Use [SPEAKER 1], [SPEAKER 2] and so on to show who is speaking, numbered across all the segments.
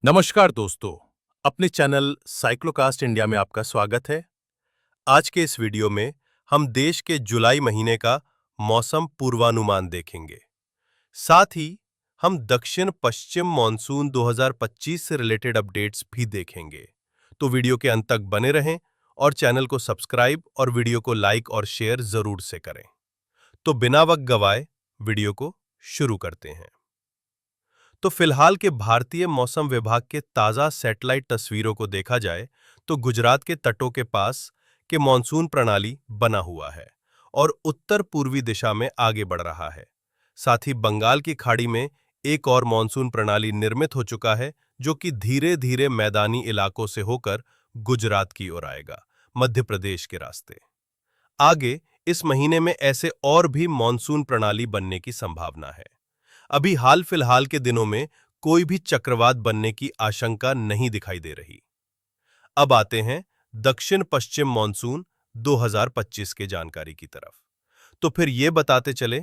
[SPEAKER 1] नमस्कार दोस्तों, अपने चैनल साइक्लोकास्ट इंडिया में आपका स्वागत है। आज के इस वीडियो में हम देश के जुलाई महीने का मौसम पूर्वानुमान देखेंगे। साथ ही हम दक्षिण पश्चिम मॉनसून 2025 से रिलेटेड अपडेट्स भी देखेंगे। तो वीडियो के अंत तक बने रहें और चैनल को सब्सक्राइब और वीडियो को लाइक और शेयर जरूर से करें। तो बिना वक्त गवाए वीडियो को शुरू करते हैं। तो फिलहाल के भारतीय मौसम विभाग के ताजा सैटेलाइट तस्वीरों को देखा जाए तो गुजरात के तटों के पास के मॉनसून प्रणाली बना हुआ है और उत्तर पूर्वी दिशा में आगे बढ़ रहा है। साथ ही बंगाल की खाड़ी में एक और मॉनसून प्रणाली निर्मित हो चुका है, जो कि धीरे धीरे मैदानी इलाकों से होकर गुजरात की ओर आएगा, मध्य प्रदेश के रास्ते। आगे इस महीने में ऐसे और भी मॉनसून प्रणाली बनने की संभावना है। अभी हाल फिलहाल के दिनों में कोई भी चक्रवात बनने की आशंका नहीं दिखाई दे रही। अब आते हैं दक्षिण पश्चिम मॉनसून 2025 के जानकारी की तरफ। तो फिर ये बताते चले,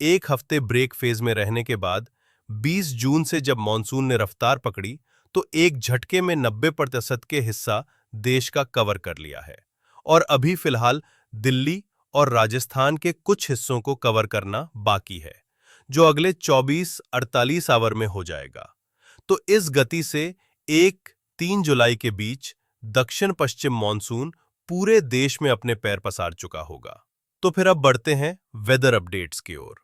[SPEAKER 1] एक हफ्ते ब्रेक फेज में रहने के बाद 20 जून से जब मॉनसून ने रफ्तार पकड़ी तो एक झटके में 90% के हिस्सा देश का कवर कर लिया है और अभी फिलहाल दिल्ली और राजस्थान के कुछ हिस्सों को कवर करना बाकी है, जो अगले 24-48 आवर में हो जाएगा। तो इस गति से 1-3 जुलाई के बीच दक्षिण पश्चिम मॉनसून पूरे देश में अपने पैर पसार चुका होगा। तो फिर अब बढ़ते हैं वेदर अपडेट्स की ओर।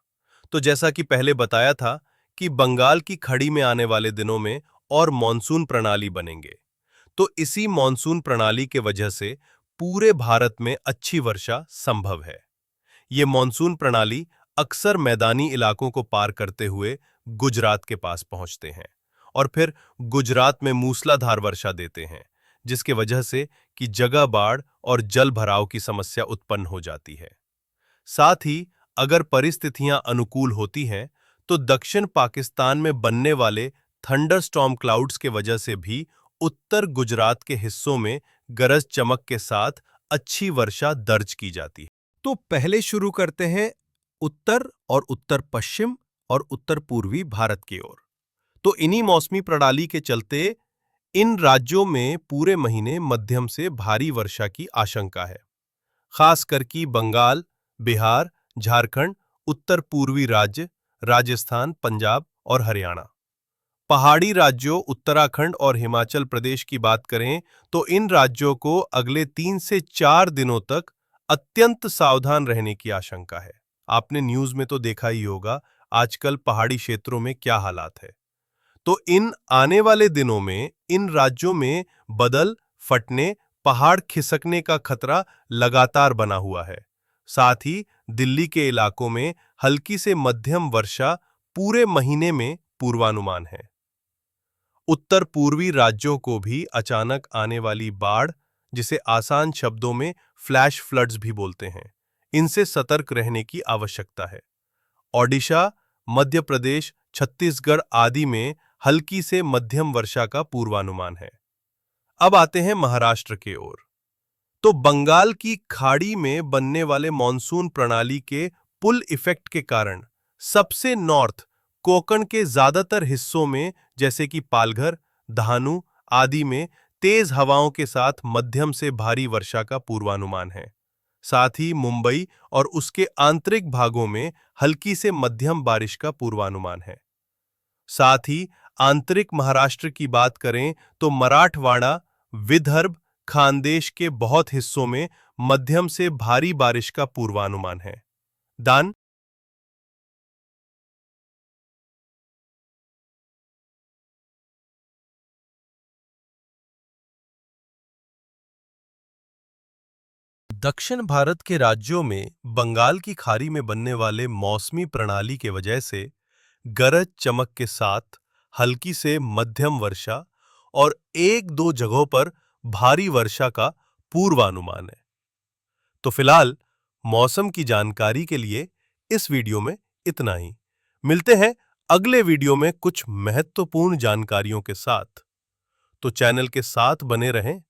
[SPEAKER 1] तो जैसा कि पहले बताया था कि बंगाल की खाड़ी में आने वाले दिनों में और मॉनसून प्रणाली बनेंगे, तो इसी मॉनसून प्रणाली के वजह से पूरे भारत में अच्छी वर्षा संभव है। ये मॉनसून प्रणाली अक्सर मैदानी इलाकों को पार करते हुए गुजरात के पास पहुंचते हैं और फिर गुजरात में मूसलाधार वर्षा देते हैं, जिसके वजह से कि जगह बाढ़ और जल भराव की समस्या उत्पन्न हो जाती है। साथ ही अगर परिस्थितियां अनुकूल होती हैं तो दक्षिण पाकिस्तान में बनने वाले थंडरस्टॉर्म क्लाउड्स के वजह से भी उत्तर गुजरात के हिस्सों में गरज चमक के साथ अच्छी वर्षा दर्ज की जाती है। तो पहले शुरू करते हैं उत्तर और उत्तर पश्चिम और उत्तर पूर्वी भारत की ओर। तो इन्हीं मौसमी प्रणाली के चलते इन राज्यों में पूरे महीने मध्यम से भारी वर्षा की आशंका है, खासकर कि बंगाल, बिहार, झारखंड, उत्तर पूर्वी राज्य, राजस्थान, पंजाब और हरियाणा। पहाड़ी राज्यों उत्तराखंड और हिमाचल प्रदेश की बात करें तो इन राज्यों को अगले 3 से 4 दिनों तक अत्यंत सावधान रहने की आशंका है। आपने न्यूज़ में तो देखा ही होगा आजकल पहाड़ी क्षेत्रों में क्या हालात है। तो इन आने वाले दिनों में इन राज्यों में बादल फटने, पहाड़ खिसकने का खतरा लगातार बना हुआ है। साथ ही दिल्ली के इलाकों में हल्की से मध्यम वर्षा पूरे महीने में पूर्वानुमान है। उत्तर पूर्वी राज्यों को भी अचानक आने वाली बाढ़, जिसे आसान शब्दों में फ्लैश फ्लड्स भी बोलते हैं, इनसे सतर्क रहने की आवश्यकता है। ओडिशा, मध्य प्रदेश, छत्तीसगढ़ आदि में हल्की से मध्यम वर्षा का पूर्वानुमान है। अब आते हैं महाराष्ट्र की ओर। तो बंगाल की खाड़ी में बनने वाले मॉनसून प्रणाली के पुल इफेक्ट के कारण सबसे नॉर्थ कोंकण के ज्यादातर हिस्सों में, जैसे कि पालघर, धानु आदि में तेज हवाओं के साथ मध्यम से भारी वर्षा का पूर्वानुमान है। साथ ही मुंबई और उसके आंतरिक भागों में हल्की से मध्यम बारिश का पूर्वानुमान है। साथ ही आंतरिक महाराष्ट्र की बात करें तो मराठवाड़ा, विदर्भ, खानदेश के बहुत हिस्सों में मध्यम से भारी बारिश का पूर्वानुमान है। दान दक्षिण भारत के राज्यों में बंगाल की खाड़ी में बनने वाले मौसमी प्रणाली के वजह से गरज चमक के साथ हल्की से मध्यम वर्षा और 1-2 जगहों पर भारी वर्षा का पूर्वानुमान है। तो फिलहाल मौसम की जानकारी के लिए इस वीडियो में इतना ही। मिलते हैं अगले वीडियो में कुछ महत्वपूर्ण जानकारियों के साथ। तो चैनल के साथ बने रहें